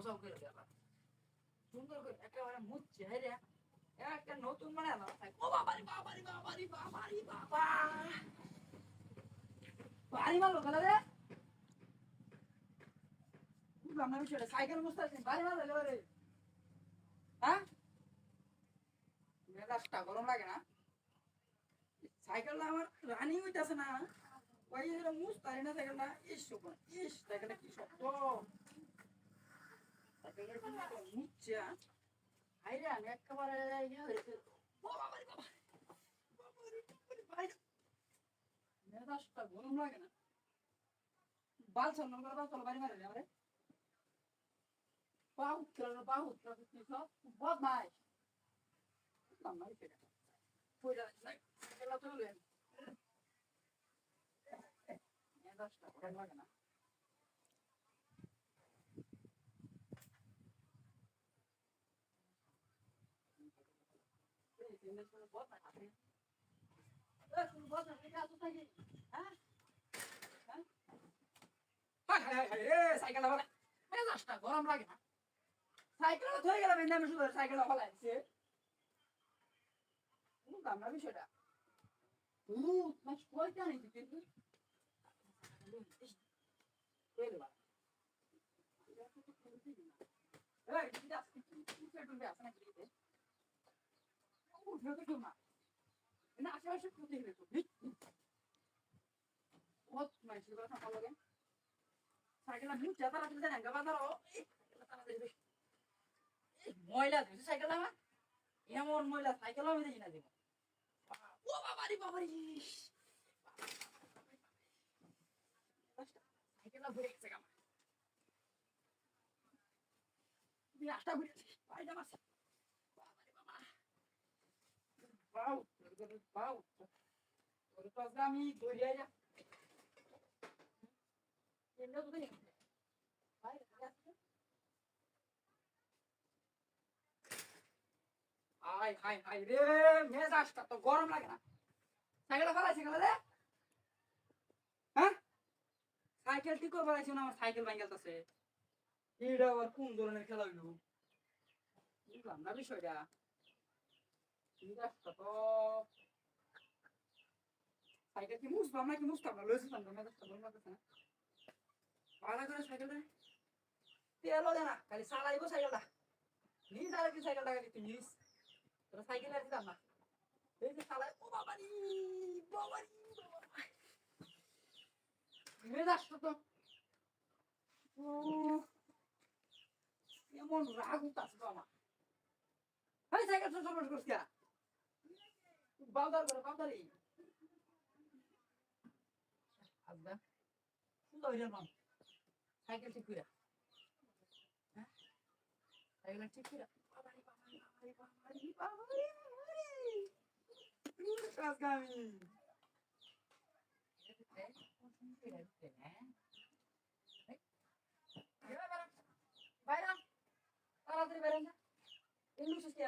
সাউ করে দিলাম সুন্দর করে একেবারে মুচ্ছে হেরে একটা নতুন বানালাম ও বাবারি বাবারি বাবারি বাবারি বাবা বাড়ি মারলো গেল রে বুঝলাম না বিষয়টা সাইকেল মুস্তাছি বাড়ি মারলো গেল রে হ্যাঁ মেজাজটা গরম লাগে না সাইকেলটা আমার রানিং হইতেছে না ওই মুস্তারি না সাইকেলটা ইস সাইকেলটা কি শক্ত সাইকেলটা মুচ্ছে আইরে আমি একেবারে মেজাজটা গরম লাগে না বাল চন্দন করে বাল চলো বাড়ি মারে আমারে বাহুত সব বদমাইশ আমার পেটা পয়লা সাইকেলটা চলে মেজাজটা গরম লাগে না সাইকেল মেজাজটা গরম লাগে না সাইকেল ধরে গেলাম আমি শুধু সাইকেল ফলাইছে বুঝলাম না বিষয়টা কয়টা নিতে কিন্তু আশেপাশে প্রতি সাইকেলটা মুছে তারা তুলতে না বাজারও ময়লা ধুইছে সাইকেল আমার এমন ময়লা সাইকেল আমি দেখি না দিব ও বাবারি বাবারি সাইকেলটা ঘুরে গেছে আমার তুমি রাস্তা ঘুরেছি পায়টা মারছে বাবারি বাবা বাউ বাউ ওর তো আজকে আমি দৌড়িয়ে যা এমনি তো দেখি হাই হাই হাই রে মেজাজটা তো গরম লাগে না সাইকেলটা ফেলাইছে গেল রে হ্যাঁ সাইকেল ঠিক করে ফেলাইছে না আমার সাইকেল ভাঙ গেলতেছে এটা আবার কোন ধরনের খেলা হইল বুঝলাম না বিষয়টা মেজাজটা তো সাইকেল কি মুছলাম নাকি মুছতাম না লইছিলাম না মেজাজটা গরম লাগতেছে না ভালো করে সাইকেলটা তেলও দে না খালি চালাইবো সাইকেলটা নিজ আর কি সাইকেলটা খালি তুই নিজ তোরা সাইকেল আর দিতাম না এই যে চালাই ও বাবারি বাবারি মেজাজটা তো এমন রাগ উঠতেছে তো আমার এই সাইকেল তো সর্বনাশ করছিস বাউদার করে বাউদারি আজবা সুন্দর হইল না সাইকেল ঠিক কইরা হ্যাঁ সাইকেল ঠিক কইরা বাবারি বাবারি বাবারি বাবারি বাবারি কাজগামি বাইরে তাড়াতাড়ি বাইরে না এমনি সুস্থ